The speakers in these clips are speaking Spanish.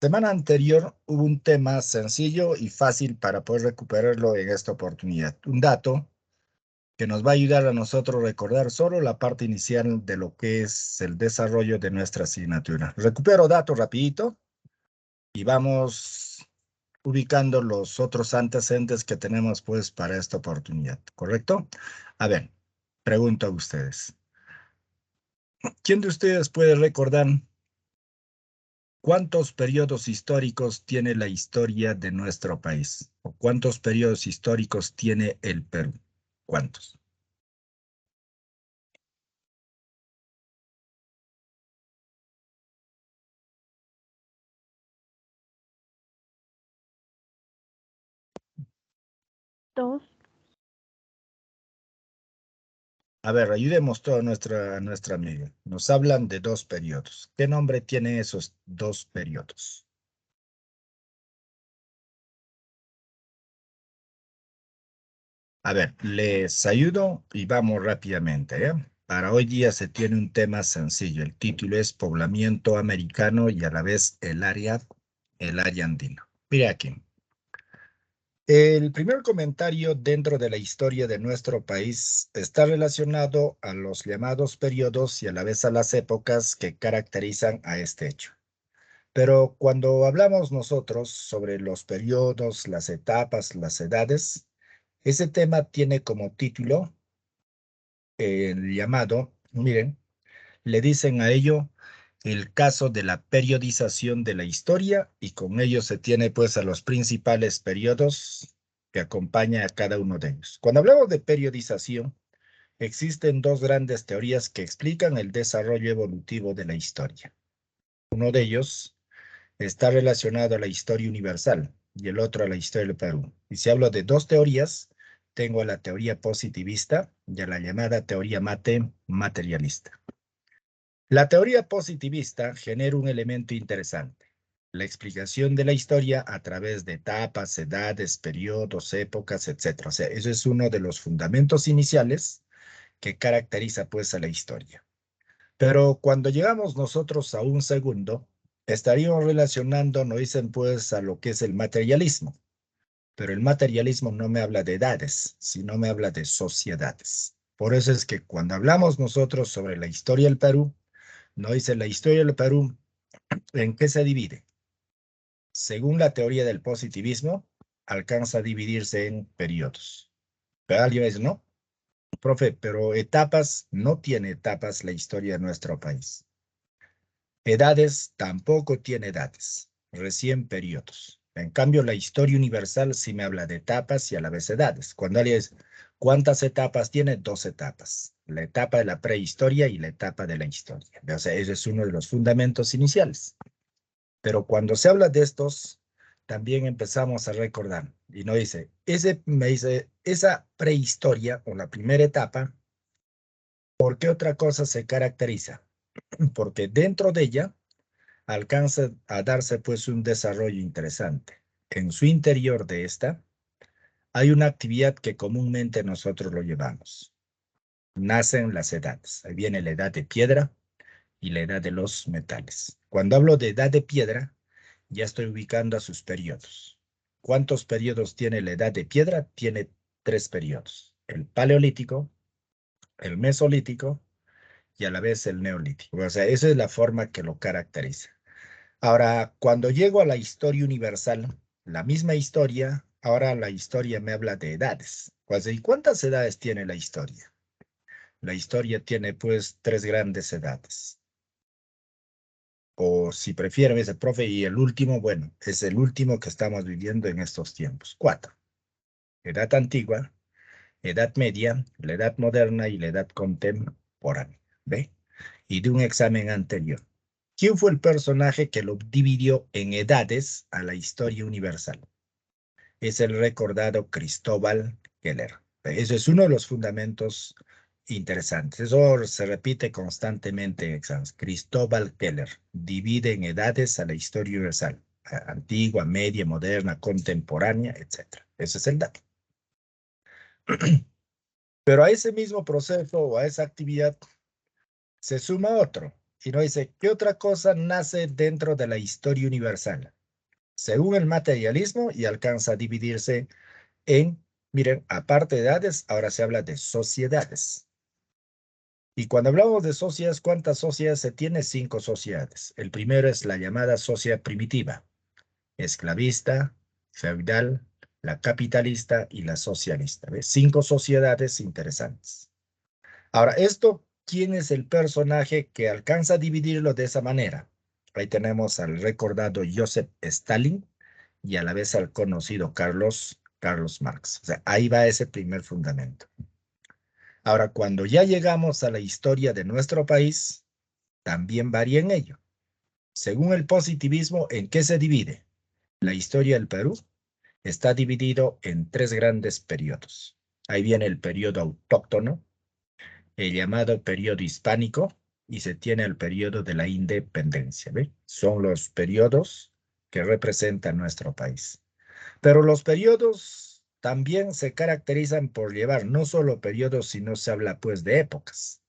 Semana anterior hubo un tema sencillo y fácil para poder recuperarlo en esta oportunidad. Un dato que nos va a ayudar a nosotros a recordar solo la parte inicial de lo que es el desarrollo de nuestra asignatura. Recupero datos rapidito y vamos ubicando los otros antecedentes que tenemos pues para esta oportunidad, ¿correcto? A ver, pregunto a ustedes. ¿Quién de ustedes puede recordar cuántos periodos históricos tiene la historia de nuestro país? ¿O cuántos periodos históricos tiene el Perú? ¿Cuántos? Dos. A ver, ayudemos toda nuestra amiga. Nos hablan de dos periodos. ¿Qué nombre tienen esos dos periodos? A ver, les ayudo y vamos rápidamente, ¿eh? Para hoy día se tiene un tema sencillo. El título es Poblamiento Americano y a la vez el área andina. Mira aquí. El primer comentario dentro de la historia de nuestro país está relacionado a los llamados periodos y a la vez a las épocas que caracterizan a este hecho. Pero cuando hablamos nosotros sobre los periodos, las etapas, las edades, ese tema tiene como título el llamado, miren, le dicen a ello el caso de la periodización de la historia y con ello se tiene pues a los principales periodos que acompaña a cada uno de ellos. Cuando hablamos de periodización, existen dos grandes teorías que explican el desarrollo evolutivo de la historia. Uno de ellos está relacionado a la historia universal y el otro a la historia del Perú. Y si hablo de dos teorías, tengo a la teoría positivista y a la llamada teoría materialista. La teoría positivista genera un elemento interesante, la explicación de la historia a través de etapas, edades, periodos, épocas, etc. O sea, eso es uno de los fundamentos iniciales que caracteriza pues a la historia. Pero cuando llegamos nosotros a un segundo, estaríamos relacionando, nos dicen pues, a lo que es el materialismo. Pero el materialismo no me habla de edades, sino me habla de sociedades. Por eso es que cuando hablamos nosotros sobre la historia del Perú, nos dice la historia del Perú, ¿en qué se divide? Según la teoría del positivismo, alcanza a dividirse en periodos. Pero alguien dice, no, profe, pero etapas, no tiene etapas la historia de nuestro país. Edades tampoco tiene edades, recién periodos. En cambio, la historia universal sí me habla de etapas y a la vez edades. Cuando alguien dice, ¿cuántas etapas tiene? Dos etapas. La etapa de la prehistoria y la etapa de la historia. O sea, ese es uno de los fundamentos iniciales. Pero cuando se habla de estos, también empezamos a recordar. Y no dice, me dice, esa prehistoria o la primera etapa, ¿por qué otra cosa se caracteriza? Porque dentro de ella alcanza a darse pues un desarrollo interesante. En su interior de esta hay una actividad que comúnmente nosotros lo llevamos. Nacen las edades. Ahí viene la edad de piedra y la edad de los metales. Cuando hablo de edad de piedra, ya estoy ubicando a sus periodos. ¿Cuántos periodos tiene la edad de piedra? Tiene tres periodos. El paleolítico, el mesolítico y a la vez el neolítico. O sea, esa es la forma que lo caracteriza. Ahora, cuando llego a la historia universal, la misma historia, ahora la historia me habla de edades. ¿Y cuántas edades tiene la historia? La historia tiene pues tres grandes edades. O si prefieren, ese profe, y el último, bueno, es el último que estamos viviendo en estos tiempos. Cuatro. Edad antigua, edad media, la edad moderna y la edad contemporánea. ¿Ve? Y de un examen anterior. ¿Quién fue el personaje que lo dividió en edades a la historia universal? Es el recordado Cristóbal Keller. Eso es uno de los fundamentos interesantes. Eso se repite constantemente en exámenes. Cristóbal Keller divide en edades a la historia universal. Antigua, media, moderna, contemporánea, etc. Ese es el dato. Pero a ese mismo proceso o a esa actividad se suma otro. y nos dice, ¿qué otra cosa nace dentro de la historia universal? Según el materialismo y alcanza a dividirse en, miren, aparte de edades, ahora se habla de sociedades. Y cuando hablamos de sociedades, ¿cuántas sociedades se tiene? 5 sociedades. El primero es la llamada sociedad primitiva, esclavista, feudal, la capitalista y la socialista. ¿Ves? 5 sociedades interesantes. Ahora, ¿quién es el personaje que alcanza a dividirlo de esa manera? Ahí tenemos al recordado Joseph Stalin y a la vez al conocido Carlos Marx. O sea, ahí va ese primer fundamento. Ahora, cuando ya llegamos a la historia de nuestro país, también varía en ello. Según el positivismo, ¿en qué se divide? La historia del Perú está dividido en 3 grandes periodos. Ahí viene el periodo autóctono, el llamado periodo hispánico, y se tiene el periodo de la independencia. ¿Ve? Son los periodos que representan nuestro país. Pero los periodos también se caracterizan por llevar no solo periodos, sino se habla pues de épocas.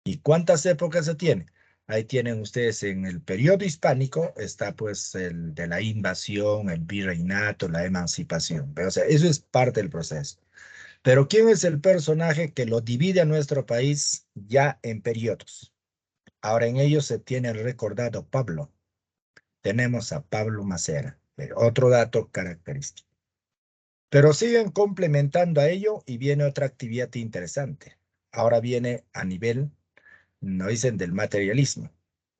¿Y cuántas épocas se tiene? Ahí tienen ustedes en el periodo hispánico, está pues el de la invasión, el virreinato, la emancipación. O sea, eso es parte del proceso. Pero ¿quién es el personaje que lo divide a nuestro país ya en periodos? Ahora en ellos se tiene el recordado Pablo. Tenemos a Pablo Macera, otro dato característico. Pero siguen complementando a ello y viene otra actividad interesante. Ahora viene a nivel, no dicen del materialismo.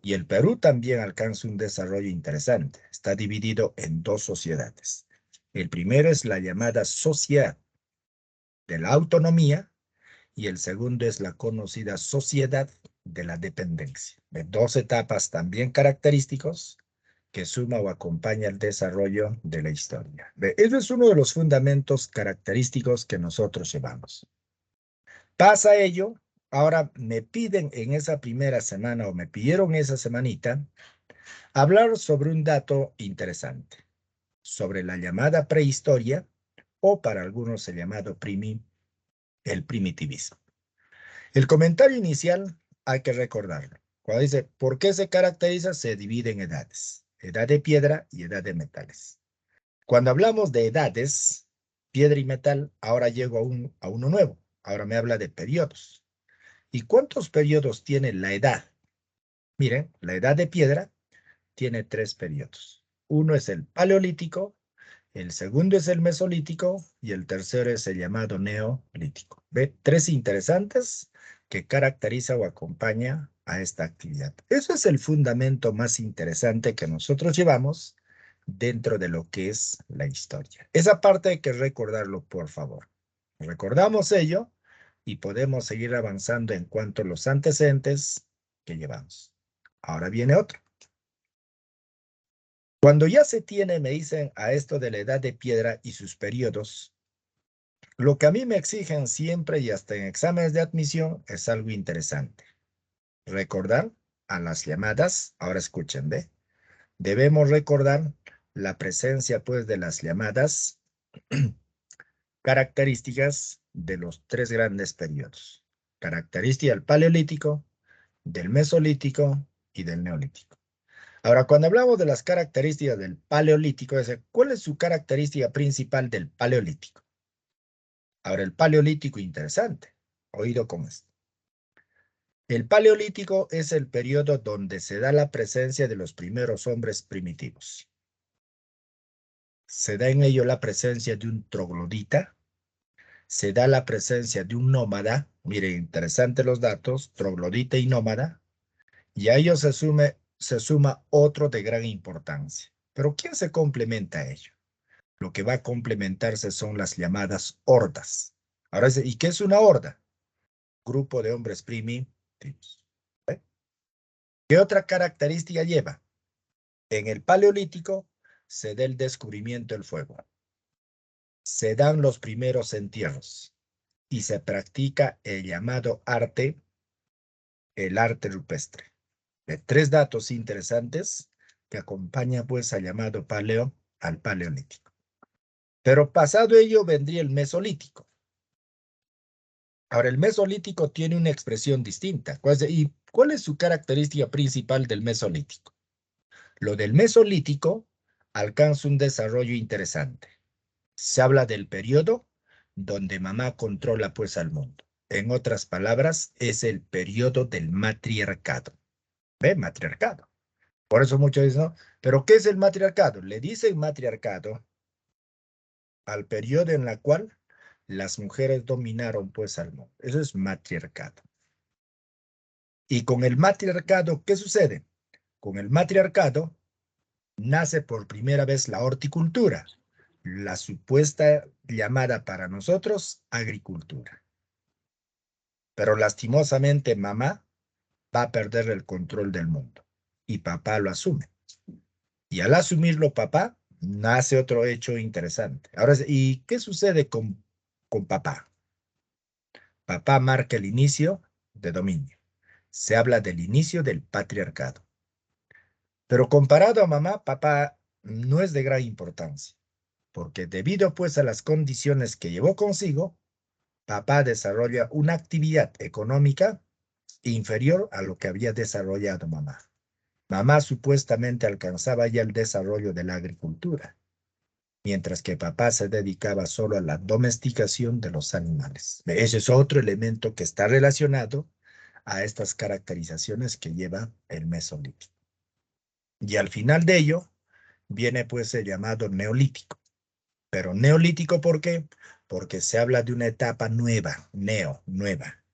Y el Perú también alcanza un desarrollo interesante. Está dividido en 2 sociedades. El primero es la llamada sociedad de la autonomía y el segundo es la conocida sociedad de la dependencia. De 2 etapas también característicos que suma o acompaña el desarrollo de la historia. Eso es uno de los fundamentos característicos que nosotros llevamos. Pasa ello, ahora me piden en esa primera semana o me pidieron esa semanita hablar sobre un dato interesante, sobre la llamada prehistoria o para algunos el llamado el primitivismo. El comentario inicial hay que recordarlo. Cuando dice, ¿por qué se caracteriza? Se divide en edades. Edad de piedra y edad de metales. Cuando hablamos de edades, piedra y metal, ahora llego a uno nuevo. Ahora me habla de periodos. ¿Y cuántos periodos tiene la edad? Miren, la edad de piedra tiene 3 periodos. Uno es el paleolítico, el segundo es el mesolítico y el tercero es el llamado neolítico. ¿Ve? 3 interesantes que caracteriza o acompaña a esta actividad. Eso es el fundamento más interesante que nosotros llevamos dentro de lo que es la historia. Esa parte hay que recordarlo, por favor. Recordamos ello y podemos seguir avanzando en cuanto a los antecedentes que llevamos. Ahora viene otro. Cuando ya se tiene, me dicen, a esto de la edad de piedra y sus periodos, lo que a mí me exigen siempre y hasta en exámenes de admisión es algo interesante. Recordar a las llamadas, ahora escuchen, ¿ve? Debemos recordar la presencia, pues, de las llamadas características de los 3 grandes periodos. Característica del paleolítico, del mesolítico y del neolítico. Ahora, cuando hablamos de las características del paleolítico, ¿cuál es su característica principal del paleolítico? Ahora, el paleolítico, interesante. Oído con esto. El paleolítico es el periodo donde se da la presencia de los primeros hombres primitivos. Se da en ello la presencia de un troglodita, se da la presencia de un nómada, miren, interesantes los datos, troglodita y nómada, y a ello se suma otro de gran importancia. Pero ¿quién se complementa a ello? Lo que va a complementarse son las llamadas hordas. Ahora, ¿y qué es una horda? Grupo de hombres primitivos. ¿Eh? ¿Qué otra característica lleva? En el Paleolítico se da el descubrimiento del fuego. Se dan los primeros entierros y se practica el llamado arte, el arte rupestre. De 3 datos interesantes que acompañan pues al llamado al Paleolítico. Pero pasado ello vendría el Mesolítico. Ahora, el Mesolítico tiene una expresión distinta. ¿Y ¿Cuál es su característica principal del Mesolítico? Lo del Mesolítico alcanza un desarrollo interesante. Se habla del periodo donde mamá controla pues al mundo. En otras palabras, es el periodo del matriarcado. ¿Ve? Matriarcado. Por eso muchos dicen, ¿no? ¿Pero qué es el matriarcado? Le dicen matriarcado al periodo en el cual las mujeres dominaron pues al mundo. Eso es matriarcado. Y con el matriarcado, ¿qué sucede? Con el matriarcado nace por primera vez la horticultura, la supuesta llamada para nosotros agricultura. Pero lastimosamente mamá va a perder el control del mundo y papá lo asume. Y al asumirlo papá, nace otro hecho interesante. Ahora, ¿y qué sucede con papá? Papá marca el inicio de dominio. Se habla del inicio del patriarcado. Pero comparado a mamá, papá no es de gran importancia, porque debido pues a las condiciones que llevó consigo, papá desarrolla una actividad económica inferior a lo que había desarrollado mamá. Mamá supuestamente alcanzaba ya el desarrollo de la agricultura, mientras que papá se dedicaba solo a la domesticación de los animales. Ese es otro elemento que está relacionado a estas caracterizaciones que lleva el Mesolítico. Y al final de ello viene pues el llamado Neolítico. Pero Neolítico, ¿por qué? Porque se habla de una etapa nueva, nueva,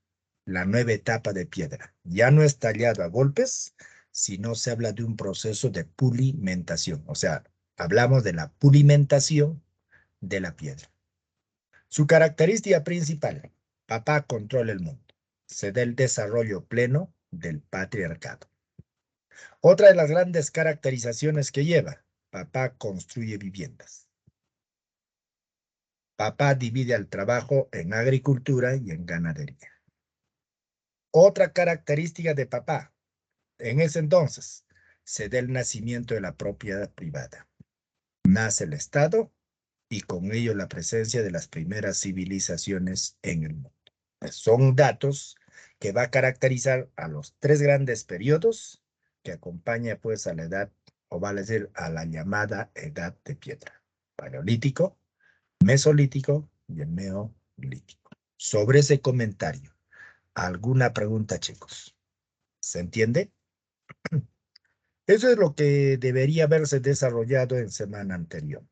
la nueva etapa de piedra. Ya no es tallado a golpes, sino se habla de un proceso de pulimentación. O sea, hablamos de la pulimentación de la piedra. Su característica principal, papá controla el mundo. Se da el desarrollo pleno del patriarcado. Otra de las grandes caracterizaciones que lleva, papá construye viviendas. Papá divide el trabajo en agricultura y en ganadería. Otra característica de papá, en ese entonces, se da el nacimiento de la propiedad privada. Nace el Estado y con ello la presencia de las primeras civilizaciones en el mundo. Son datos que va a caracterizar a los tres grandes periodos que acompaña pues a la edad, o vale decir, a la llamada edad de piedra. Paleolítico, Mesolítico y el Neolítico. Sobre ese comentario, ¿alguna pregunta, chicos? ¿Se entiende? Eso es lo que debería haberse desarrollado en semana anterior.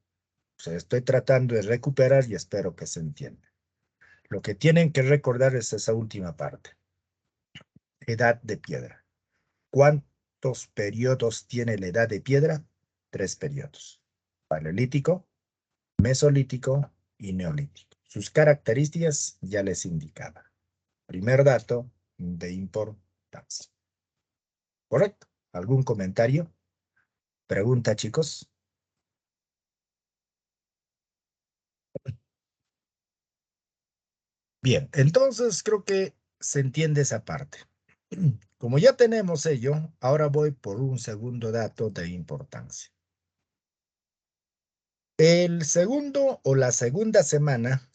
O sea, estoy tratando de recuperar y espero que se entienda. Lo que tienen que recordar es esa última parte. Edad de piedra. ¿Cuántos periodos tiene la edad de piedra? 3 periodos. Paleolítico, Mesolítico y Neolítico. Sus características ya les indicaba. Primer dato de importancia. ¿Correcto? ¿Algún comentario? ¿Pregunta, chicos? Bien, entonces creo que se entiende esa parte. Como ya tenemos ello, ahora voy por un segundo dato de importancia. El segundo o la segunda semana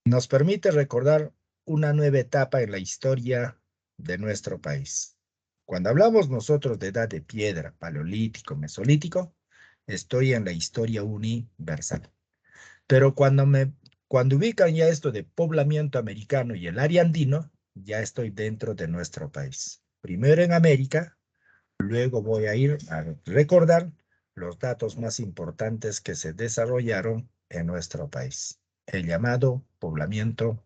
nos permite recordar una nueva etapa en la historia de nuestro país. Cuando hablamos nosotros de edad de piedra, paleolítico, mesolítico, estoy en la historia universal. Pero cuando ubican ya esto de poblamiento americano y el área andino, ya estoy dentro de nuestro país. Primero en América, luego voy a ir a recordar los datos más importantes que se desarrollaron en nuestro país. El llamado poblamiento,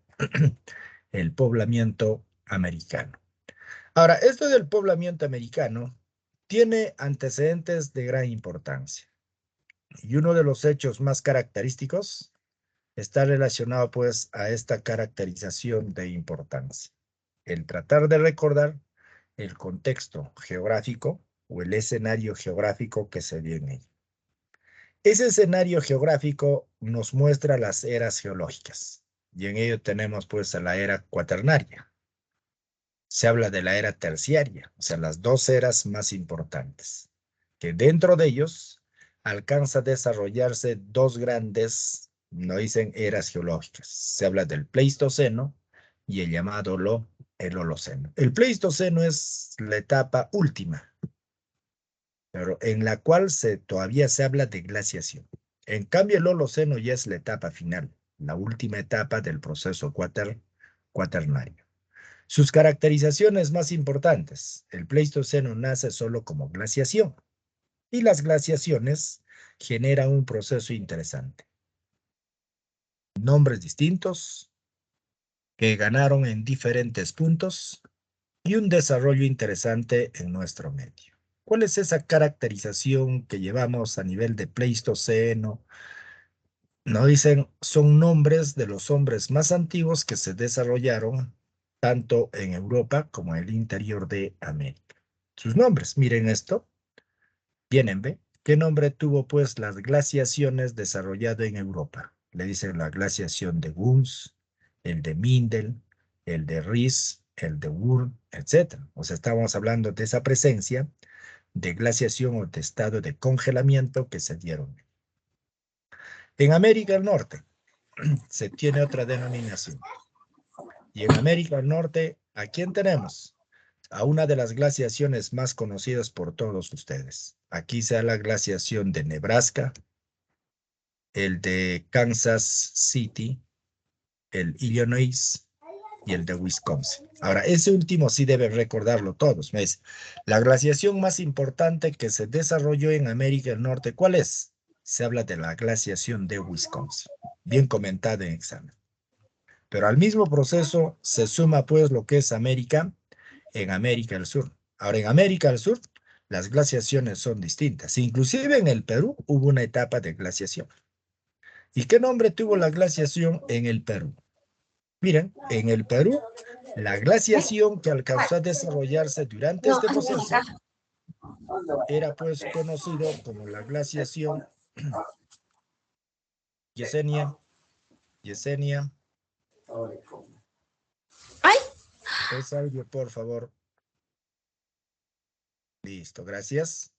el poblamiento americano. Ahora, esto del poblamiento americano tiene antecedentes de gran importancia. Y uno de los hechos más característicos está relacionado pues a esta caracterización de importancia. El tratar de recordar el contexto geográfico o el escenario geográfico que se dio en ella. Ese escenario geográfico nos muestra las eras geológicas y en ello tenemos pues a la era cuaternaria. Se habla de la era terciaria, o sea, las dos eras más importantes, que dentro de ellos alcanza a desarrollarse dos grandes, no dicen eras geológicas. Se habla del Pleistoceno y el llamado el Holoceno. El Pleistoceno es la etapa última, pero en la cual todavía se habla de glaciación. En cambio, el Holoceno ya es la etapa final, la última etapa del proceso cuaternario. Sus caracterizaciones más importantes. El Pleistoceno nace solo como glaciación y las glaciaciones generan un proceso interesante. Nombres distintos que ganaron en diferentes puntos y un desarrollo interesante en nuestro medio. ¿Cuál es esa caracterización que llevamos a nivel de Pleistoceno? Nos dicen, son nombres de los hombres más antiguos que se desarrollaron tanto en Europa como en el interior de América. Sus nombres, miren esto, vienen, ¿ve? ¿Qué nombre tuvo pues las glaciaciones desarrolladas en Europa? Le dicen la glaciación de Worms, el de Mindel, el de Ries, el de Wurm, etc. O sea, estamos hablando de esa presencia de glaciación o de estado de congelamiento que se dieron. En América del Norte se tiene otra denominación. Y en América del Norte, ¿a quién tenemos? A una de las glaciaciones más conocidas por todos ustedes. Aquí se da la glaciación de Nebraska, el de Kansas City, el Illinois y el de Wisconsin. Ahora, ese último sí deben recordarlo todos. ¿Ves? La glaciación más importante que se desarrolló en América del Norte, ¿cuál es? Se habla de la glaciación de Wisconsin, bien comentada en examen. Pero al mismo proceso se suma pues lo que es América en América del Sur. Ahora, en América del Sur, las glaciaciones son distintas. Inclusive en el Perú hubo una etapa de glaciación. ¿Y qué nombre tuvo la glaciación en el Perú? Miren, en el Perú, la glaciación que alcanzó a desarrollarse durante este proceso era pues conocido como la glaciación Yesenia. Yesenia. ¡Ay! ¿Es algo, por favor? Listo, gracias.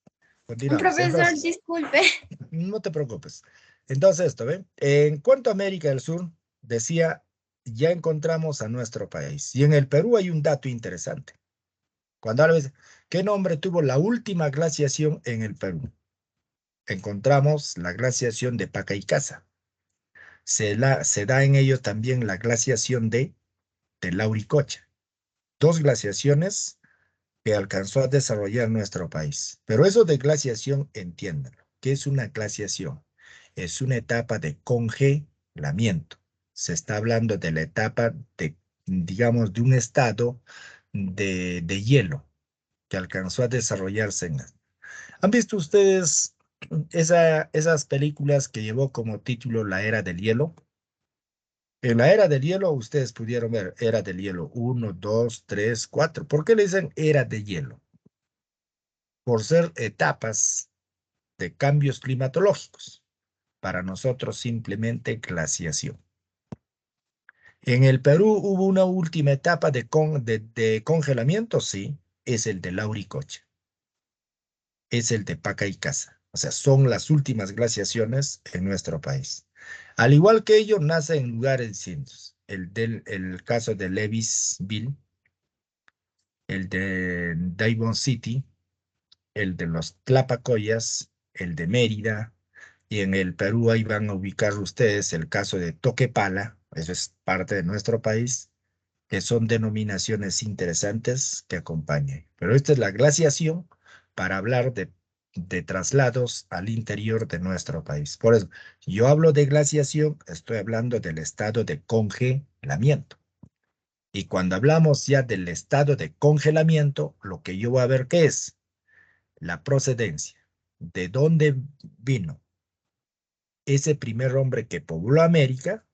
Continuamos. Profesor, Entonces, disculpe. no te preocupes. Entonces, esto, ¿ve? En cuanto a América del Sur, decía, ya encontramos a nuestro país. Y en el Perú hay un dato interesante. Cuando hablas, ¿qué nombre tuvo la última glaciación en el Perú? Encontramos la glaciación de Pacaycasa. Se da en ello también la glaciación de Lauricocha. Dos glaciaciones que alcanzó a desarrollar nuestro país. Pero eso de glaciación, entiéndanlo. ¿Qué es una glaciación? Es una etapa de congelamiento. Se está hablando de la etapa de, digamos, de un estado de hielo que alcanzó a desarrollarse en... ¿Han visto ustedes esas películas que llevó como título La Era del Hielo? En la Era del Hielo ustedes pudieron ver Era del Hielo 1, 2, 3, 4. ¿Por qué le dicen Era de Hielo? Por ser etapas de cambios climatológicos. Para nosotros simplemente glaciación. En el Perú hubo una última etapa de congelamiento, sí, es el de Lauricocha, es el de Pacaycasa. O sea, son las últimas glaciaciones en nuestro país. Al igual que ello, nace en lugares distintos. El caso de Lewisville, el de Davao City, el de los Tlapacoyas, el de Mérida, y en el Perú ahí van a ubicar ustedes el caso de Toquepala, eso es parte de nuestro país, que son denominaciones interesantes que acompañan. Pero esta es la glaciación para hablar de traslados al interior de nuestro país. Por eso, yo hablo de glaciación, estoy hablando del estado de congelamiento. Y cuando hablamos ya del estado de congelamiento, lo que yo voy a ver qué es la procedencia, de dónde vino ese primer hombre que pobló América,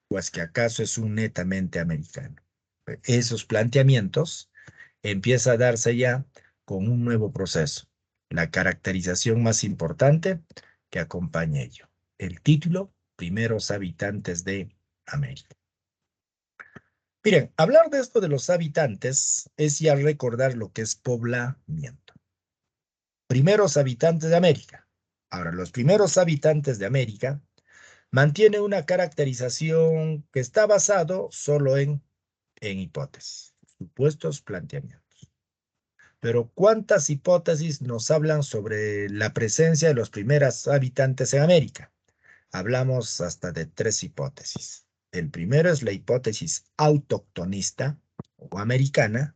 pues que acaso es un netamente americano. Esos planteamientos empieza a darse ya con un nuevo proceso, la caracterización más importante que acompaña ello, el título, primeros habitantes de América. Miren, hablar de esto de los habitantes es ya recordar lo que es poblamiento. Primeros habitantes de América. Ahora, los primeros habitantes de América mantiene una caracterización que está basado solo en hipótesis. supuestos planteamientos. Pero ¿cuántas hipótesis nos hablan sobre la presencia de los primeros habitantes en América? Hablamos hasta de 3 hipótesis. El primero es la hipótesis autóctonista o americana.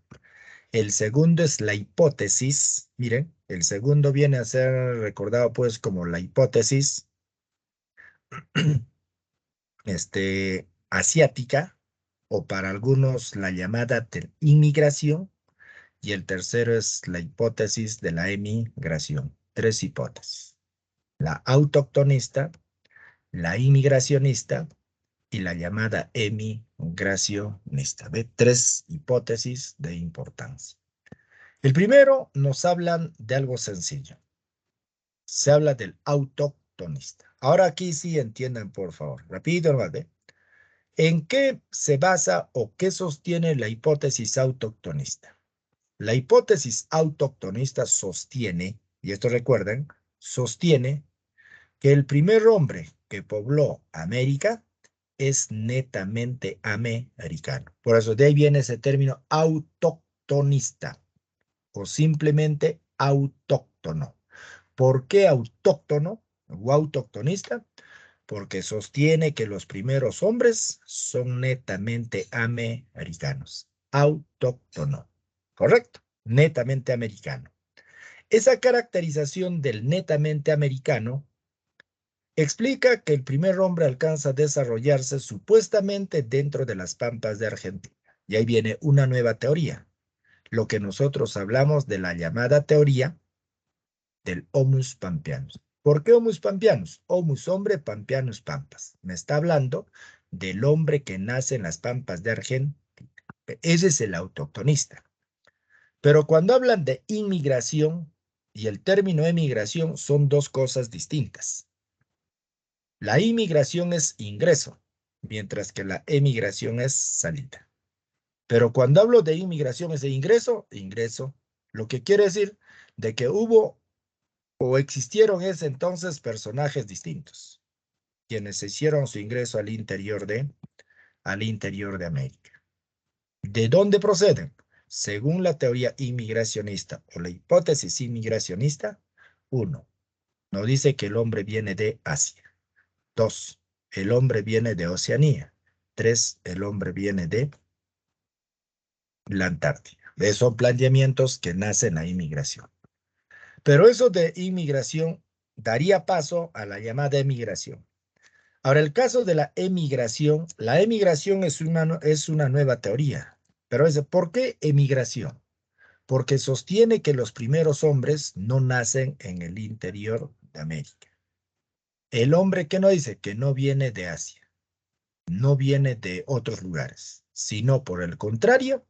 El segundo es la hipótesis, miren, el segundo viene a ser recordado pues como la hipótesis asiática, o para algunos la llamada inmigración, y el tercero es la hipótesis de la emigración. 3 hipótesis: la autoctonista, la inmigracionista y la llamada emigracionista. ¿Ve? 3 hipótesis de importancia. El primero nos hablan de algo sencillo. Se habla del autoctonista. Ahora aquí sí entiendan, por favor. Rapidito, ¿vale? ¿En qué se basa o qué sostiene la hipótesis autoctonista? La hipótesis autoctonista sostiene, y esto recuerden, sostiene que el primer hombre que pobló América es netamente americano. Por eso de ahí viene ese término autoctonista o simplemente autóctono. ¿Por qué autóctono o autoctonista? Porque sostiene que los primeros hombres son netamente americanos. Autóctono. ¿Correcto? Netamente americano. Esa caracterización del netamente americano explica que el primer hombre alcanza a desarrollarse supuestamente dentro de las pampas de Argentina. Y ahí viene una nueva teoría, lo que nosotros hablamos de la llamada teoría del Homus Pampeanus. ¿Por qué Homus Pampeanus? Homus hombre, Pampeanus pampas. Me está hablando del hombre que nace en las pampas de Argentina. Ese es el autoctonista. Pero cuando hablan de inmigración y el término emigración son 2 cosas distintas. La inmigración es ingreso, mientras que la emigración es salida. Pero cuando hablo de inmigración es de ingreso, ingreso, lo que quiere decir de que hubo o existieron ese entonces personajes distintos, quienes hicieron su ingreso al interior de América. ¿De dónde proceden? Según la teoría inmigracionista o la hipótesis inmigracionista, 1, nos dice que el hombre viene de Asia. 2, el hombre viene de Oceanía. 3, el hombre viene de la Antártida. Son planteamientos que nacen la inmigración. Pero eso de inmigración daría paso a la llamada emigración. Ahora, el caso de la emigración es una nueva teoría. Pero ¿por qué emigración? Porque sostiene que los primeros hombres no nacen en el interior de América. El hombre que no dice que no viene de Asia, no viene de otros lugares, sino por el contrario,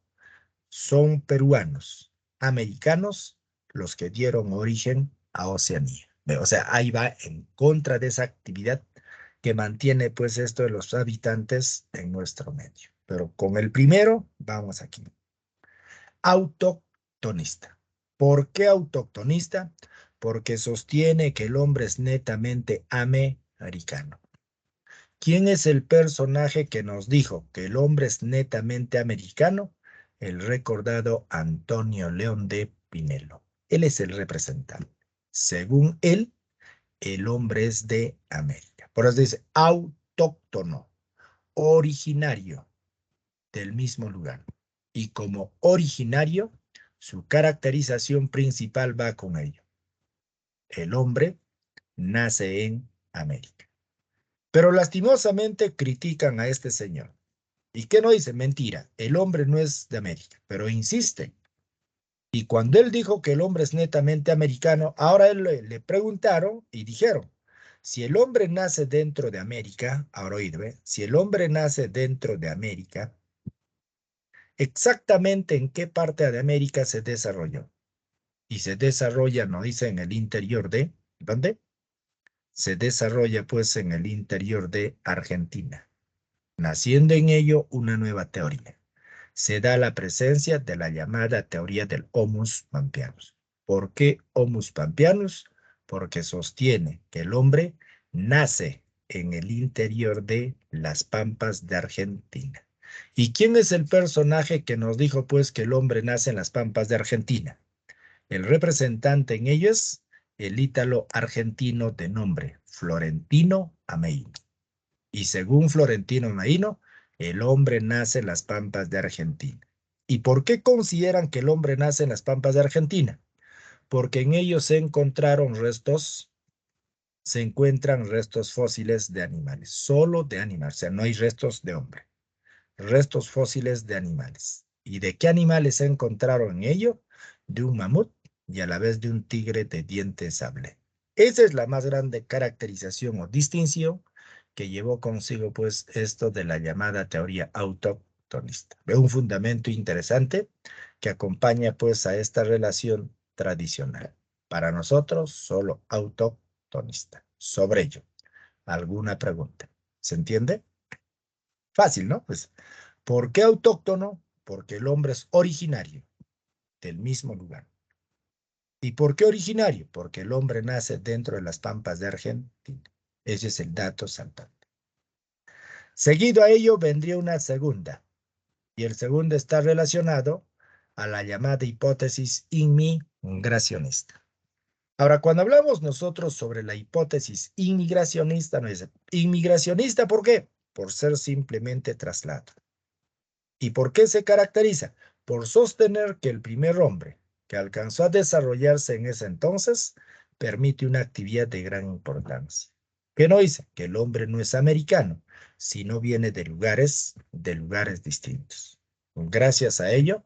son peruanos, americanos, los que dieron origen a Oceanía. O sea, ahí va en contra de esa actividad que mantiene pues esto de los habitantes en nuestro medio. Pero con el primero, vamos aquí. Autoctonista. ¿Por qué autoctonista? Porque sostiene que el hombre es netamente americano. ¿Quién es el personaje que nos dijo que el hombre es netamente americano? El recordado Antonio León de Pinelo. Él es el representante. Según él, el hombre es de América. Por eso dice autóctono, originario del mismo lugar. Y como originario, su caracterización principal va con ello. El hombre nace en América. Pero lastimosamente critican a este señor. ¿Y qué no dice? Mentira, el hombre no es de América, pero insiste. Y cuando él dijo que el hombre es netamente americano, ahora él le preguntaron y dijeron, si el hombre nace dentro de América, ahora oídme, si el hombre nace dentro de América, exactamente en qué parte de América se desarrolló. Y se desarrolla, no dice en el interior de, ¿dónde? Se desarrolla pues en el interior de Argentina, naciendo en ello una nueva teoría. Se da la presencia de la llamada teoría del Homus Pampeanus. ¿Por qué Homus Pampeanus? Porque sostiene que el hombre nace en el interior de las pampas de Argentina. ¿Y quién es el personaje que nos dijo pues que el hombre nace en las pampas de Argentina? El representante en ello es el ítalo argentino de nombre Florentino Ameíno. Y según Florentino Ameíno, el hombre nace en las pampas de Argentina. ¿Y por qué consideran que el hombre nace en las pampas de Argentina? Porque en ellos se encuentran restos fósiles de animales, solo de animales, o sea, no hay restos de hombre, restos fósiles de animales. ¿Y de qué animales se encontraron en ello? De un mamut y a la vez de un tigre de dientes sable. Esa es la más grande caracterización o distinción que llevó consigo pues esto de la llamada teoría autoctonista. Ve un fundamento interesante que acompaña pues a esta relación tradicional. Para nosotros, solo autoctonista. Sobre ello, ¿alguna pregunta? ¿Se entiende? Fácil, ¿no? Pues, ¿por qué autóctono? Porque el hombre es originario del mismo lugar. ¿Y por qué originario? Porque el hombre nace dentro de las pampas de Argentina. Ese es el dato saltante. Seguido a ello vendría una segunda, y el segundo está relacionado a la llamada hipótesis inmigracionista. Ahora, cuando hablamos nosotros sobre la hipótesis inmigracionista, no es inmigracionista, ¿por qué? Por ser simplemente traslado. ¿Y por qué se caracteriza? Por sostener que el primer hombre que alcanzó a desarrollarse en ese entonces permite una actividad de gran importancia. ¿Qué no dice? Que el hombre no es americano, sino viene de lugares distintos. Gracias a ello,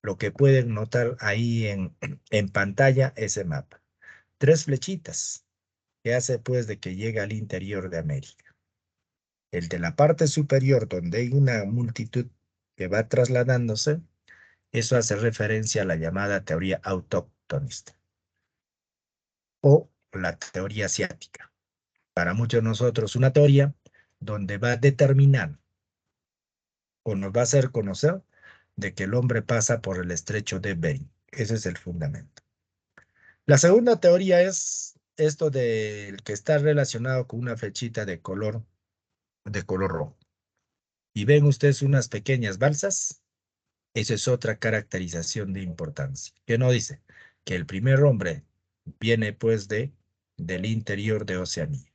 lo que pueden notar ahí en pantalla, ese mapa. 3 flechitas que hace pues de que llega al interior de América. El de la parte superior, donde hay una multitud que va trasladándose, eso hace referencia a la llamada teoría autóctonista o la teoría asiática. Para muchos de nosotros, una teoría donde va a determinar o nos va a hacer conocer de que el hombre pasa por el estrecho de Bering. Ese es el fundamento. La segunda teoría es esto del que está relacionado con una flechita de color rojo. Y ven ustedes unas pequeñas balsas. Esa es otra caracterización de importancia. ¿Qué no dice? Que el primer hombre viene pues del interior de Oceanía.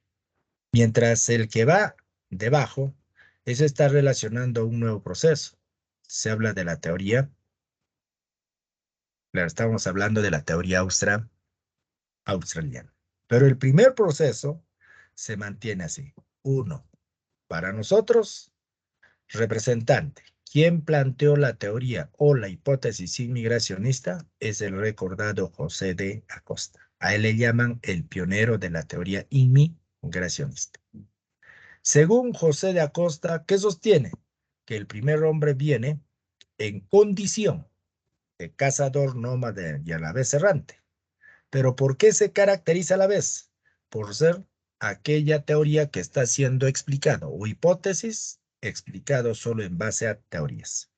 Mientras el que va debajo, eso está relacionando un nuevo proceso. Se habla de la teoría, claro, estamos hablando de la teoría australiana. Pero el primer proceso se mantiene así. Uno, para nosotros, representante. Quien planteó la teoría o la hipótesis inmigracionista es el recordado José de Acosta. A él le llaman el pionero de la teoría inmigracionista. Según José de Acosta, ¿qué sostiene? Que el primer hombre viene en condición de cazador nómada y a la vez errante. ¿Pero por qué se caracteriza a la vez? Por ser aquella teoría que está siendo explicado o hipótesis explicado solo en base a teorías.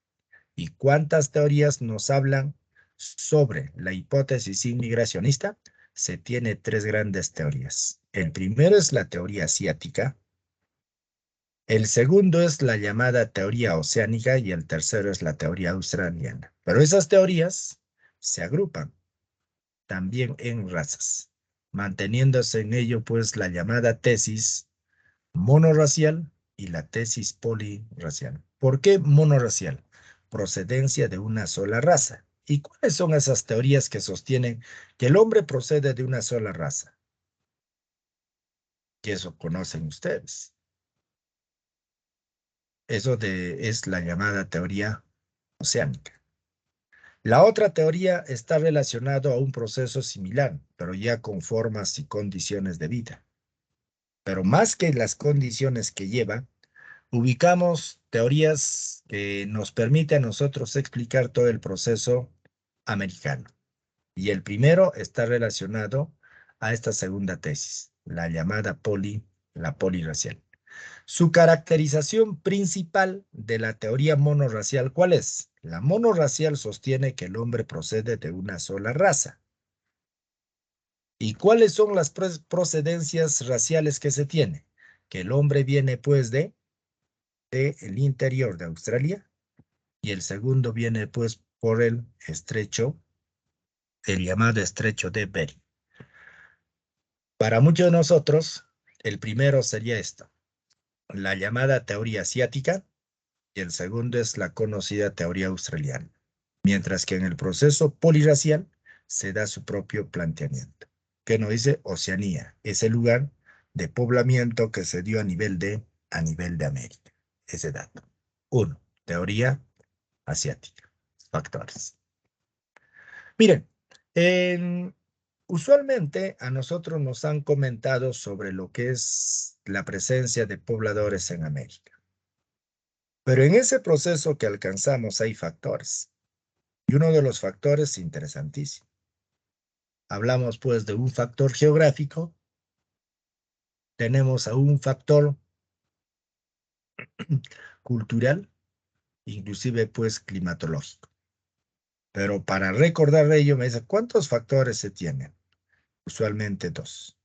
¿Y cuántas teorías nos hablan sobre la hipótesis inmigracionista? Se tiene 3 grandes teorías. El primero es la teoría asiática, el segundo es la llamada teoría oceánica y el tercero es la teoría australiana. Pero esas teorías se agrupan también en razas, manteniéndose en ello pues la llamada tesis monorracial y la tesis polirracial. ¿Por qué monorracial? Procedencia de una sola raza. ¿Y cuáles son esas teorías que sostienen que el hombre procede de una sola raza? Que eso conocen ustedes. Es la llamada teoría oceánica. La otra teoría está relacionada a un proceso similar, pero ya con formas y condiciones de vida. Pero más que las condiciones que lleva, ubicamos teorías que nos permiten a nosotros explicar todo el proceso americano. Y el primero está relacionado a esta segunda tesis, la llamada la polirracial. Su caracterización principal de la teoría monorracial, ¿cuál es? La monorracial sostiene que el hombre procede de una sola raza. ¿Y cuáles son las procedencias raciales que se tiene? Que el hombre viene pues del interior de Australia y el segundo viene pues por el llamado estrecho de Bering. Para muchos de nosotros, el primero sería esto, la llamada teoría asiática, y el segundo es la conocida teoría australiana, mientras que en el proceso polirracial se da su propio planteamiento, que nos dice Oceanía, ese lugar de poblamiento que se dio a nivel de América. Ese dato. Uno, teoría asiática. Factores. Miren, usualmente a nosotros nos han comentado sobre lo que es la presencia de pobladores en América. Pero en ese proceso que alcanzamos hay factores. Y uno de los factores interesantísimo. Hablamos pues de un factor geográfico, tenemos a un factor cultural, inclusive pues climatológico. Pero para recordar ello me dice, ¿cuántos factores se tienen? Usualmente dos.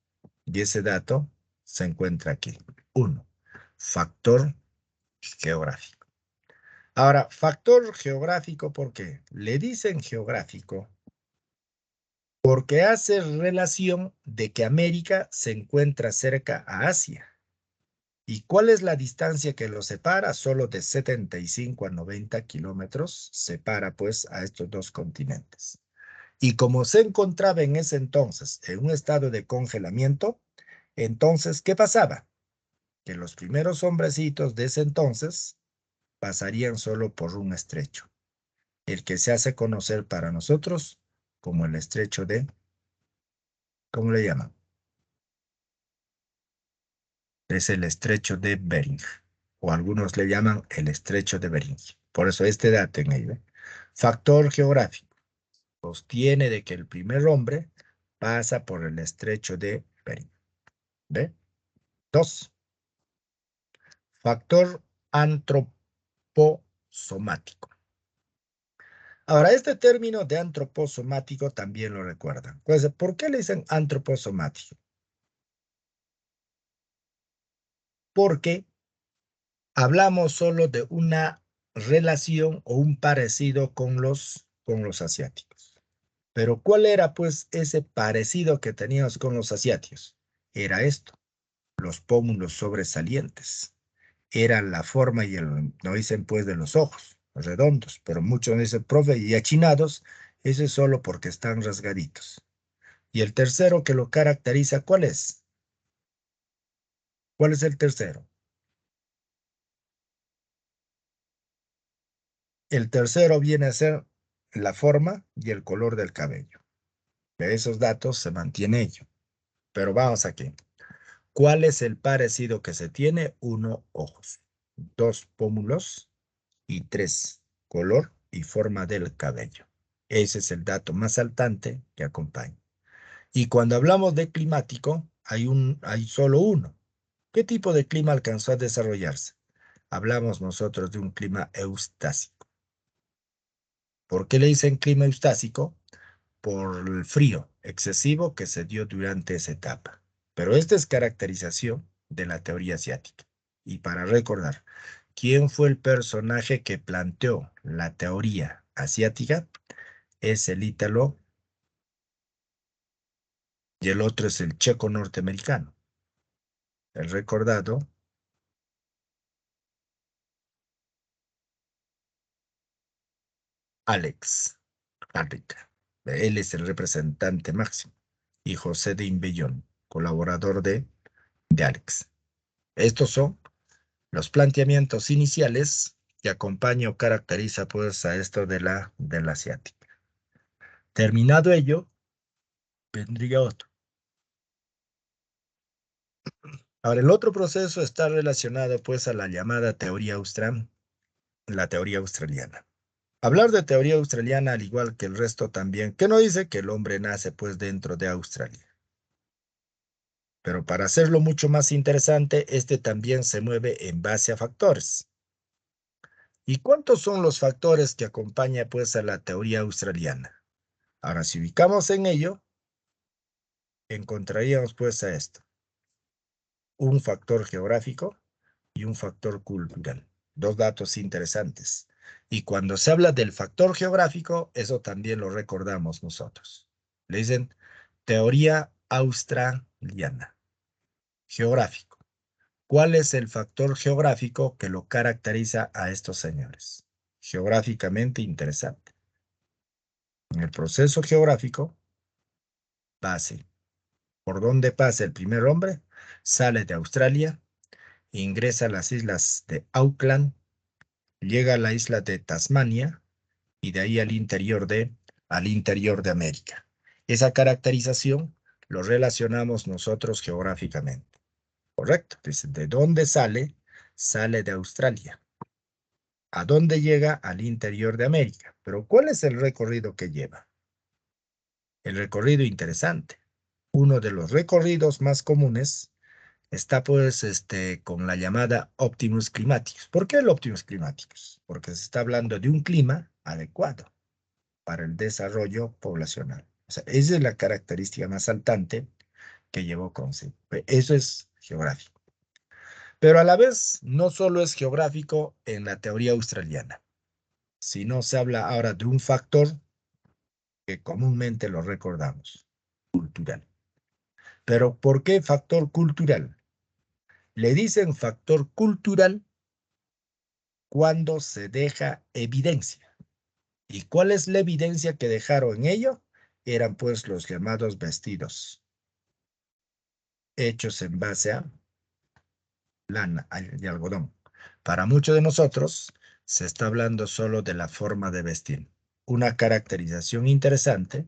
Y ese dato se encuentra aquí. Uno, factor geográfico. Ahora, factor geográfico, ¿por qué? Le dicen geográfico porque hace relación de que América se encuentra cerca a Asia. ¿Y cuál es la distancia que los separa? Solo de 75 a 90 kilómetros separa pues a estos dos continentes. Y como se encontraba en ese entonces en un estado de congelamiento, entonces, ¿qué pasaba? Que los primeros hombrecitos de ese entonces pasarían solo por un estrecho, el que se hace conocer para nosotros como el estrecho de, ¿cómo le llaman? Es el estrecho de Bering, o algunos le llaman el estrecho de Bering. Por eso este dato en ello. Factor geográfico. Sostiene de que el primer hombre pasa por el estrecho de Bering. ¿Ve? Dos. Factor antroposomático. Ahora, este término de antroposomático también lo recuerdan. Pues, ¿por qué le dicen antroposomático? Porque hablamos solo de una relación o un parecido con los asiáticos. Pero ¿cuál era pues ese parecido que teníamos con los asiáticos? Era esto, los pómulos sobresalientes. Era la forma y no dicen pues de los ojos, redondos, pero muchos dicen, profe, y achinados, eso es solo porque están rasgaditos. Y el tercero que lo caracteriza, ¿cuál es? ¿Cuál es el tercero? El tercero viene a ser la forma y el color del cabello. De esos datos se mantiene ello. Pero vamos aquí. ¿Cuál es el parecido que se tiene? Uno, ojos. Dos, pómulos. Y tres, color y forma del cabello. Ese es el dato más saltante que acompaña. Y cuando hablamos de climático, hay solo uno. ¿Qué tipo de clima alcanzó a desarrollarse? Hablamos nosotros de un clima eustásico. ¿Por qué le dicen clima eustásico? Por el frío excesivo que se dio durante esa etapa. Pero esta es caracterización de la teoría asiática. Y para recordar, ¿quién fue el personaje que planteó la teoría asiática? Es el ítalo y el otro es el checo norteamericano. El recordado Alex Harrica. Él es el representante máximo. Y José de Imbellón, colaborador de Alex. Estos son los planteamientos iniciales que acompaña o caracteriza pues a esto de la asiática. Terminado ello, vendría otro. Ahora, el otro proceso está relacionado pues a la llamada teoría austral, la teoría australiana. Hablar de teoría australiana, al igual que el resto también, que no dice que el hombre nace pues dentro de Australia. Pero para hacerlo mucho más interesante, este también se mueve en base a factores. ¿Y cuántos son los factores que acompañan pues a la teoría australiana? Ahora, si ubicamos en ello, encontraríamos pues a esto, un factor geográfico y un factor cultural. Dos datos interesantes. Y cuando se habla del factor geográfico, eso también lo recordamos nosotros. Le dicen teoría australiana. Geográfico. ¿Cuál es el factor geográfico que lo caracteriza a estos señores? Geográficamente interesante. En el proceso geográfico, base. ¿Por dónde pasa el primer hombre? Sale de Australia, ingresa a las islas de Auckland, llega a la isla de Tasmania y de ahí al interior de América. Esa caracterización lo relacionamos nosotros geográficamente. Correcto. Dice, ¿de dónde sale? Sale de Australia. ¿A dónde llega? Al interior de América. Pero ¿cuál es el recorrido que lleva? El recorrido interesante. Uno de los recorridos más comunes está pues con la llamada Optimus Climaticus. ¿Por qué el Optimus Climaticus? Porque se está hablando de un clima adecuado para el desarrollo poblacional. O sea, esa es la característica más saltante que llevó consigo. Eso es geográfico. Pero a la vez, no solo es geográfico en la teoría australiana, sino se habla ahora de un factor que comúnmente lo recordamos, cultural. Pero ¿por qué factor cultural? Le dicen factor cultural cuando se deja evidencia. ¿Y cuál es la evidencia que dejaron en ello? Eran pues los llamados vestidos, hechos en base a lana y algodón. Para muchos de nosotros se está hablando solo de la forma de vestir, una caracterización interesante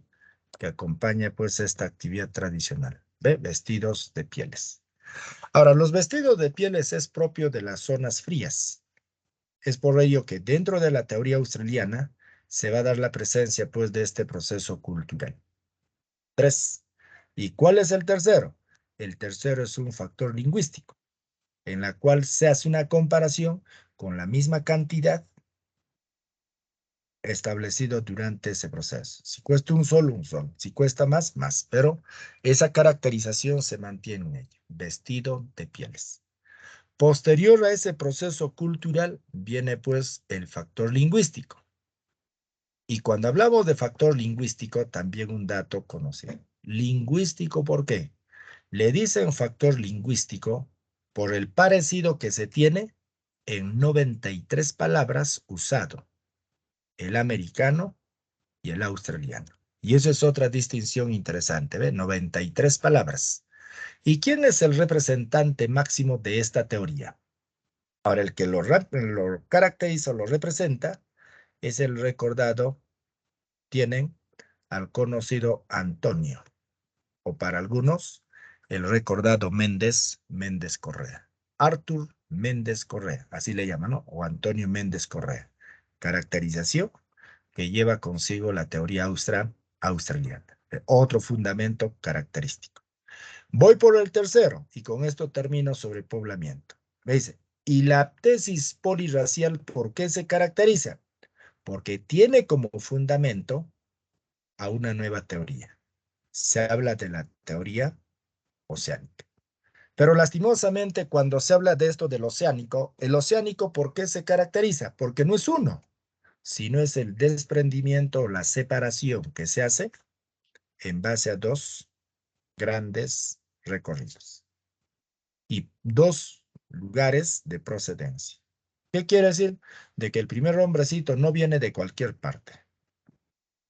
que acompaña pues esta actividad tradicional. ¿Ve? Vestidos de pieles. Ahora, los vestidos de pieles es propio de las zonas frías. Es por ello que dentro de la teoría australiana se va a dar la presencia pues de este proceso cultural. 3. ¿Y cuál es el tercero? El tercero es un factor lingüístico, en la cual se hace una comparación con la misma cantidad establecido durante ese proceso. Si cuesta un sol, un sol. Si cuesta más, más. Pero esa caracterización se mantiene en ello. Vestido de pieles. Posterior a ese proceso cultural viene pues el factor lingüístico. Y cuando hablamos de factor lingüístico, también un dato conocido. Lingüístico, ¿por qué? Le dicen factor lingüístico por el parecido que se tiene en 93 palabras usado, el americano y el australiano. Y eso es otra distinción interesante, ¿ve? 93 palabras. ¿Y quién es el representante máximo de esta teoría? Ahora, el que lo caracteriza o lo representa es el recordado, tienen al conocido Antonio, o para algunos, el recordado Méndez Correa. Arthur Méndez Correa, así le llaman, ¿no? O Antonio Méndez Correa. Caracterización que lleva consigo la teoría australiana. Otro fundamento característico. Voy por el tercero y con esto termino sobre poblamiento. Me dice, ¿y la tesis polirracial por qué se caracteriza? Porque tiene como fundamento a una nueva teoría. Se habla de la teoría oceánica. Pero lastimosamente, cuando se habla de esto del oceánico, el oceánico, ¿por qué se caracteriza? Porque no es uno, sino es el desprendimiento o la separación que se hace en base a dos grandes recorridos y dos lugares de procedencia. ¿Qué quiere decir? De que el primer hombrecito no viene de cualquier parte,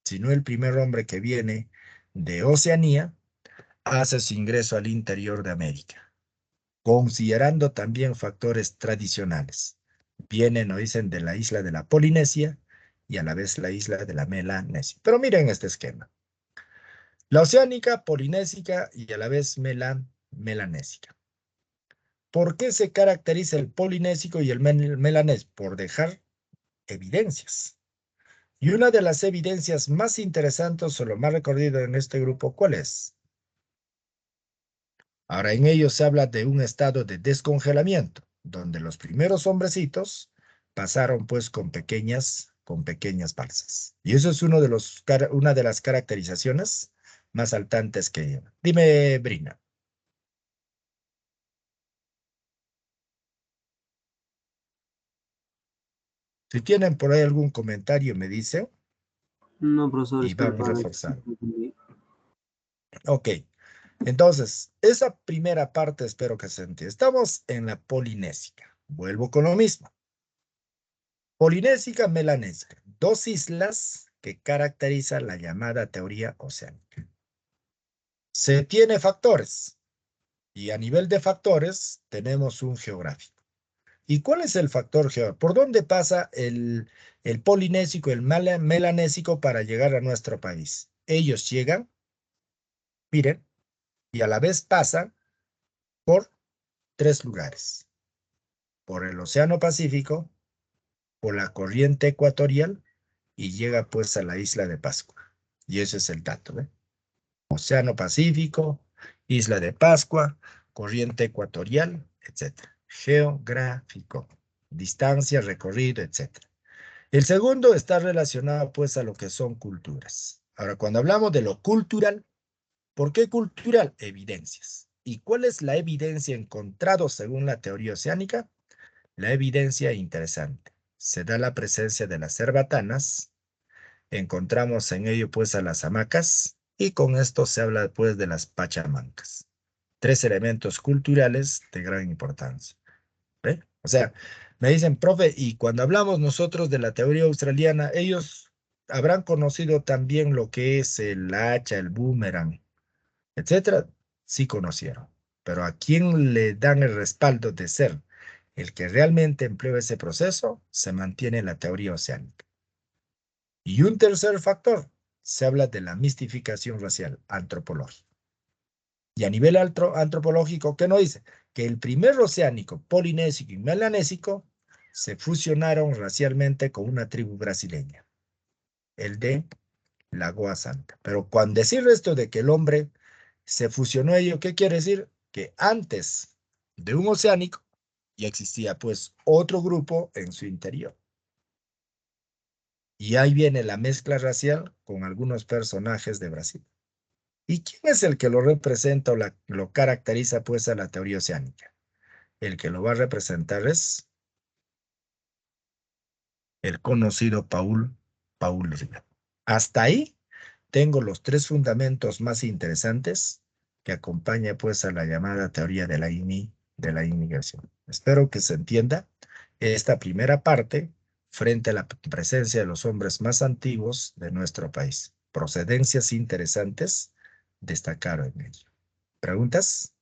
sino el primer hombre que viene de Oceanía hace su ingreso al interior de América, considerando también factores tradicionales. Vienen o dicen de la isla de la Polinesia y a la vez la isla de la Melanesia. Pero miren este esquema. La oceánica, polinésica y a la vez melanésica. ¿Por qué se caracteriza el polinésico y el melanés? Por dejar evidencias. Y una de las evidencias más interesantes o lo más recorrido en este grupo, ¿cuál es? Ahora en ello se habla de un estado de descongelamiento, donde los primeros hombrecitos pasaron pues con pequeñas balsas. Y eso es una de las caracterizaciones más saltantes que lleva. Dime, Brina. Si tienen por ahí algún comentario, me dicen No, profesor, y espero vamos para ver si reforzando. entendí. Ok, entonces, esa primera parte espero que se entienda. Estamos en la Polinésica. Vuelvo con lo mismo. Polinésica, Melanésica. Dos islas que caracterizan la llamada teoría oceánica. Se tiene factores y a nivel de factores tenemos un geográfico. ¿Y cuál es el factor geográfico? ¿Por dónde pasa el polinésico, el melanésico para llegar a nuestro país? Ellos llegan, miren, y a la vez pasan por tres lugares. Por el Océano Pacífico, por la corriente ecuatorial y llega pues a la isla de Pascua. Y ese es el dato, ¿eh? Océano Pacífico, isla de Pascua, corriente ecuatorial, etcétera. Geográfico, distancia, recorrido, etcétera. El segundo está relacionado pues a lo que son culturas. Ahora, cuando hablamos de lo cultural, ¿por qué cultural? Evidencias. ¿Y cuál es la evidencia encontrada según la teoría oceánica? La evidencia interesante. Se da la presencia de las cerbatanas, encontramos en ello pues a las hamacas y con esto se habla pues de las pachamancas. Tres elementos culturales de gran importancia. ¿Ve? O sea, me dicen, profe, y cuando hablamos nosotros de la teoría australiana, ellos habrán conocido también lo que es el hacha, el boomerang, etcétera. Sí conocieron, pero a quién le dan el respaldo de ser el que realmente empleó ese proceso, se mantiene la teoría oceánica. Y un tercer factor, se habla de la mistificación racial antropológica. Y a nivel antropológico, ¿qué nos dice? Que el primer oceánico, polinésico y melanésico se fusionaron racialmente con una tribu brasileña, el de Lagoa Santa. Pero cuando decir esto de que el hombre se fusionó ello, ¿qué quiere decir? Que antes de un oceánico ya existía pues otro grupo en su interior. Y ahí viene la mezcla racial con algunos personajes de Brasil. ¿Y quién es el que lo representa o lo caracteriza pues a la teoría oceánica? El que lo va a representar es el conocido Paul Rivet. Hasta ahí tengo los tres fundamentos más interesantes que acompaña pues a la llamada teoría de de la inmigración. Espero que se entienda esta primera parte frente a la presencia de los hombres más antiguos de nuestro país. Procedencias interesantes destacaron en ello. ¿Preguntas?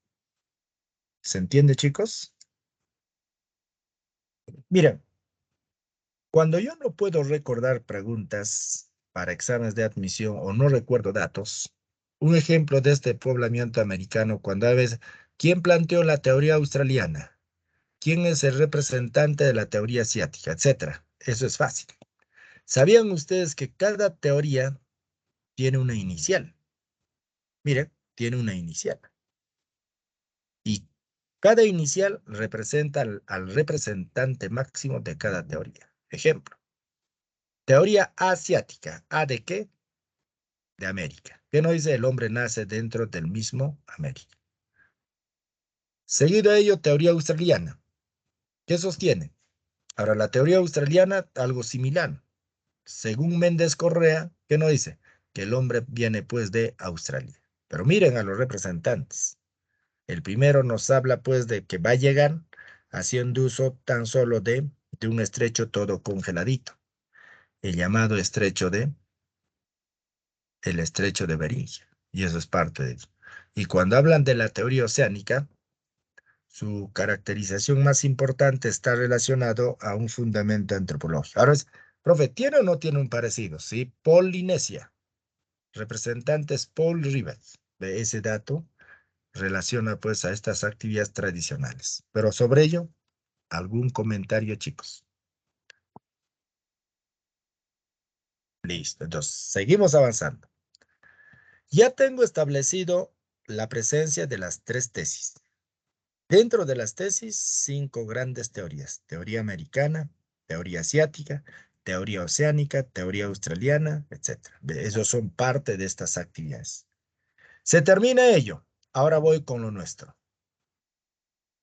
¿Se entiende, chicos? Miren, cuando yo no puedo recordar preguntas para exámenes de admisión o no recuerdo datos, un ejemplo de este poblamiento americano, cuando a veces, ¿quién planteó la teoría australiana? ¿Quién es el representante de la teoría asiática? Etcétera. Eso es fácil. ¿Sabían ustedes que cada teoría tiene una inicial? Miren, tiene una inicial. Y cada inicial representa al representante máximo de cada teoría. Ejemplo, teoría asiática. ¿A de qué? De América. ¿Qué nos dice? El hombre nace dentro del mismo América. Seguido a ello, teoría australiana. ¿Qué sostiene? Ahora, la teoría australiana, algo similar. Según Méndez Correa, ¿qué nos dice? Que el hombre viene pues de Australia. Pero miren a los representantes. El primero nos habla pues de que va a llegar haciendo uso tan solo de un estrecho todo congeladito, el llamado el estrecho de Beringia. Y eso es parte de eso. Y cuando hablan de la teoría oceánica, su caracterización más importante está relacionado a un fundamento antropológico. Ahora es, profe, ¿tiene o no tiene un parecido? Sí, Polinesia. Representantes Paul Rivet. De ese dato relaciona pues a estas actividades tradicionales. Pero sobre ello, ¿algún comentario, chicos? Listo, entonces seguimos avanzando. Ya tengo establecido la presencia de las tres tesis. Dentro de las tesis, cinco grandes teorías. Teoría americana, teoría asiática, teoría oceánica, teoría australiana, etc. Esos son parte de estas actividades. Se termina ello. Ahora voy con lo nuestro.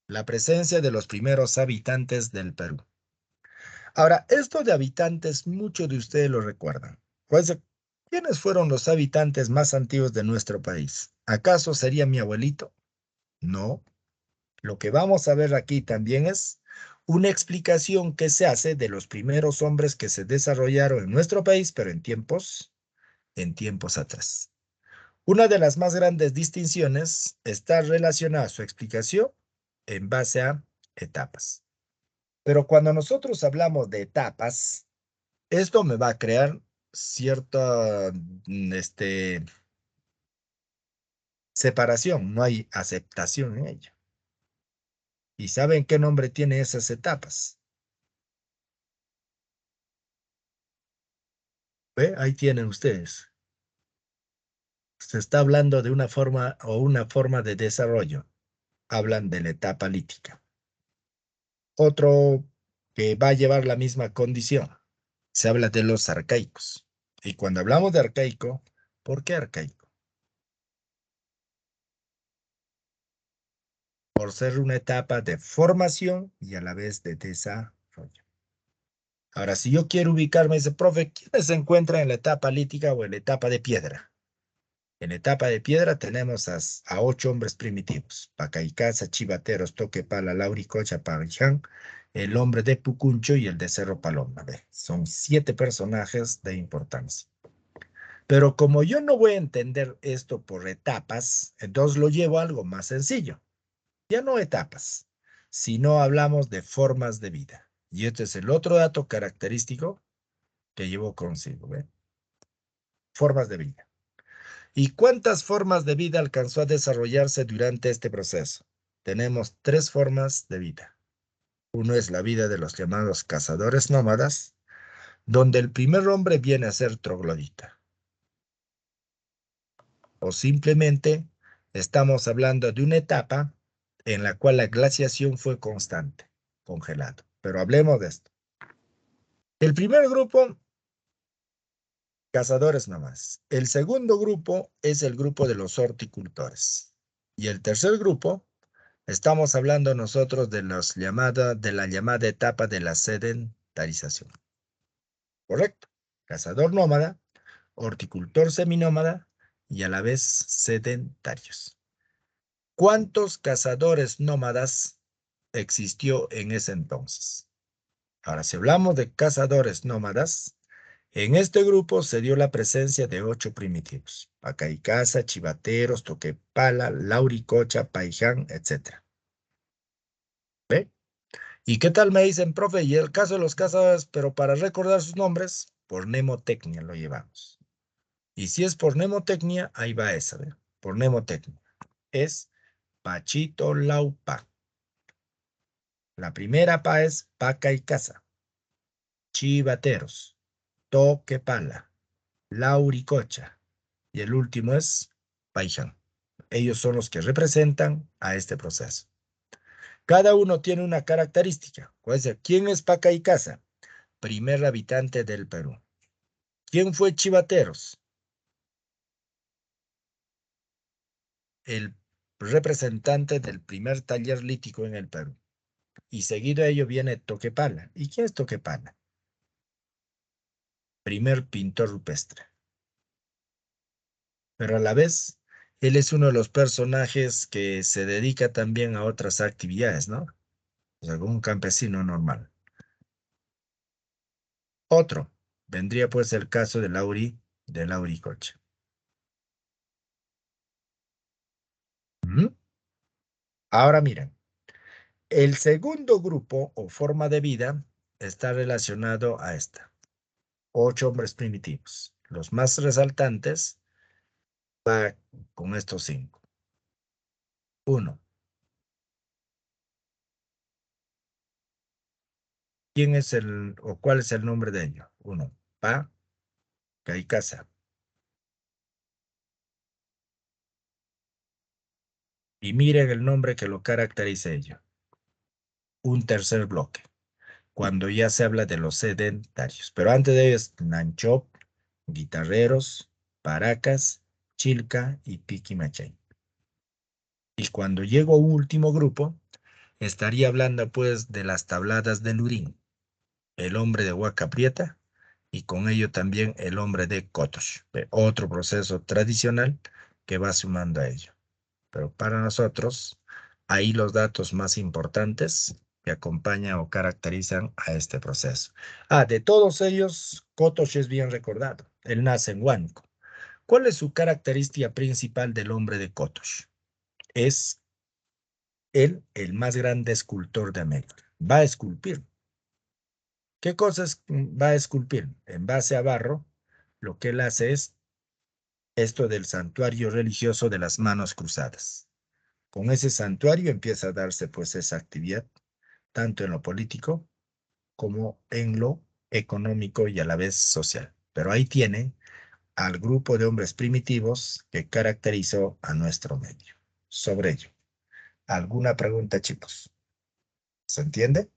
La presencia de los primeros habitantes del Perú. Ahora, esto de habitantes, muchos de ustedes lo recuerdan. Pues, ¿quiénes fueron los habitantes más antiguos de nuestro país? ¿Acaso sería mi abuelito? No. Lo que vamos a ver aquí también es una explicación que se hace de los primeros hombres que se desarrollaron en nuestro país, pero en tiempos atrás. Una de las más grandes distinciones está relacionada a su explicación en base a etapas. Pero cuando nosotros hablamos de etapas, esto me va a crear cierta separación, no hay aceptación en ello. ¿Y saben qué nombre tiene esas etapas? ¿Ve? Ahí tienen ustedes. Se está hablando de una forma o una forma de desarrollo. Hablan de la etapa lítica. Otro que va a llevar la misma condición. Se habla de los arcaicos. Y cuando hablamos de arcaico, ¿por qué arcaico? Por ser una etapa de formación y a la vez de desarrollo. Ahora, si yo quiero ubicarme, dice, profe, ¿quiénes se encuentran en la etapa lítica o en la etapa de piedra? En la etapa de piedra tenemos a 8 hombres primitivos: Pacaicasa, Chivateros, Toquepala, Lauricocha, Pariján, el hombre de Pucuncho y el de Cerro Paloma. ¿Ve? Son 7 personajes de importancia. Pero como yo no voy a entender esto por etapas, entonces lo llevo a algo más sencillo. Ya no etapas, sino hablamos de formas de vida. Y este es el otro dato característico que llevo consigo. ¿Ve? Formas de vida. ¿Y cuántas formas de vida alcanzó a desarrollarse durante este proceso? Tenemos 3 formas de vida. Uno es la vida de los llamados cazadores nómadas, donde el primer hombre viene a ser troglodita. O simplemente estamos hablando de una etapa en la cual la glaciación fue constante, congelado. Pero hablemos de esto. El primer grupo, cazadores nómadas. El segundo grupo es el grupo de los horticultores. Y el tercer grupo, estamos hablando nosotros de la llamada etapa de la sedentarización. ¿Correcto? Cazador nómada, horticultor seminómada y a la vez sedentarios. ¿Cuántos cazadores nómadas existió en ese entonces? Ahora, si hablamos de cazadores nómadas, en este grupo se dio la presencia de 8 primitivos: Pacaicasa, Chivateros, Toquepala, Lauricocha, Paiján, etc. ¿Ve? ¿Y qué tal me dicen, profe? Y el caso de los cazadores, pero para recordar sus nombres, por mnemotecnia lo llevamos. Y si es por mnemotecnia, ahí va esa, ¿ve? Por mnemotecnia. Es Pachito Laupa. La primera pa es Pacaicasa, Chivateros, Toquepala, Lauricocha. Y el último es Paiján. Ellos son los que representan a este proceso. Cada uno tiene una característica. ¿Quién es Pacaicasa? Primer habitante del Perú. ¿Quién fue Chivateros? El representante del primer taller lítico en el Perú. Y seguido a ello viene Toquepala. ¿Y quién es Toquepala? Primer pintor rupestre. Pero a la vez, él es uno de los personajes que se dedica también a otras actividades, ¿no? O sea, como un campesino normal. Otro, vendría pues el caso de Lauricocha. ¿Mm? Ahora miren, el segundo grupo o forma de vida está relacionado a esta. 8 hombres primitivos. Los más resaltantes va con estos 5. Uno, ¿quién es el o cuál es el nombre de ellos? Uno, Pa, Caicasa. Y miren el nombre que lo caracteriza ello. Un tercer bloque, cuando ya se habla de los sedentarios. Pero antes de ellos, Nanchop, guitarreros, paracas, chilca y piquimachay. Y cuando llego a un último grupo, estaría hablando pues de las tabladas de Lurín. el hombre de Huaca Prieta y con ello también el hombre de Cotox. Otro proceso tradicional que va sumando a ello. Pero para nosotros, ahí los datos más importantes que acompañan o caracterizan a este proceso. De todos ellos, Cotox es bien recordado. Él nace en Huánuco. ¿Cuál es su característica principal del hombre de Cotox? Es él el más grande escultor de América. Va a esculpir. ¿Qué cosas va a esculpir? En base a barro, lo que él hace es esto del santuario religioso de las manos cruzadas. Con ese santuario empieza a darse pues esa actividad, tanto en lo político como en lo económico y a la vez social. Pero ahí tiene al grupo de hombres primitivos que caracterizó a nuestro medio. Sobre ello, ¿alguna pregunta, chicos? ¿Se entiende?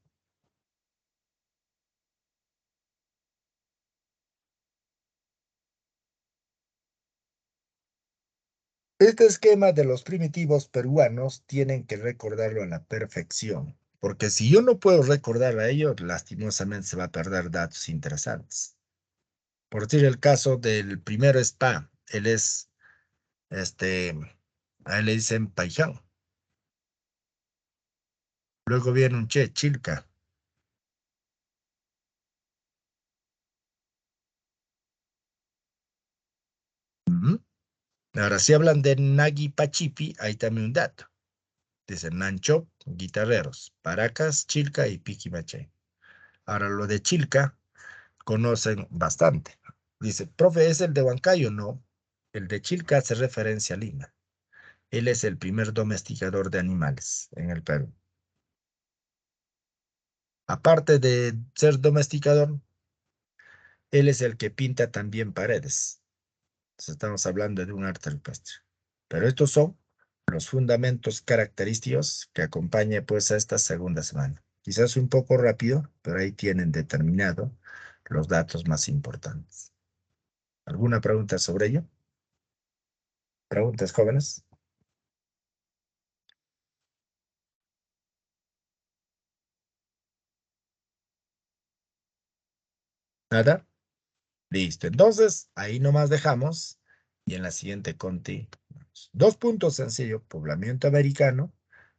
Este esquema de los primitivos peruanos tienen que recordarlo a la perfección, porque si yo no puedo recordar a ellos, lastimosamente se va a perder datos interesantes. Por decir el caso del primero es Pa, él es, a él le dicen Paiján. Luego viene un Che, Chilca. Ujú. Ahora, si hablan de Nagui Pachipi, hay también un dato. Dicen Nancho, guitarreros, Paracas, Chilca y Piquimaché. Ahora, lo de Chilca, conocen bastante. Dice, profe, ¿es el de Huancayo? No. El de Chilca hace referencia a Lima. Él es el primer domesticador de animales en el Perú. Aparte de ser domesticador, él es el que pinta también paredes. Entonces, estamos hablando de un arte rupestre. Pero estos son los fundamentos característicos que acompaña pues a esta segunda semana. Quizás un poco rápido, pero ahí tienen determinado los datos más importantes. ¿Alguna pregunta sobre ello? ¿Preguntas, jóvenes? ¿Nada? Listo. Entonces, ahí nomás dejamos. Y en la siguiente conti, dos puntos sencillos, poblamiento americano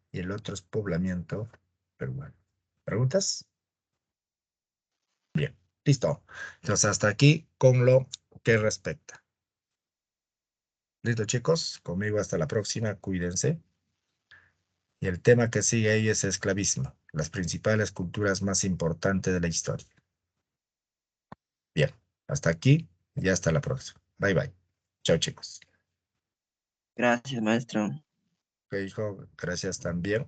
y el otro es poblamiento peruano. ¿Preguntas? Bien, listo. Entonces, hasta aquí con lo que respecta. Listo, chicos. Conmigo hasta la próxima. Cuídense. Y el tema que sigue ahí es esclavismo, las principales culturas más importantes de la historia. Bien, hasta aquí y hasta la próxima. Bye, bye. Chao, chicos. Gracias, maestro. Ok, hijo, gracias también.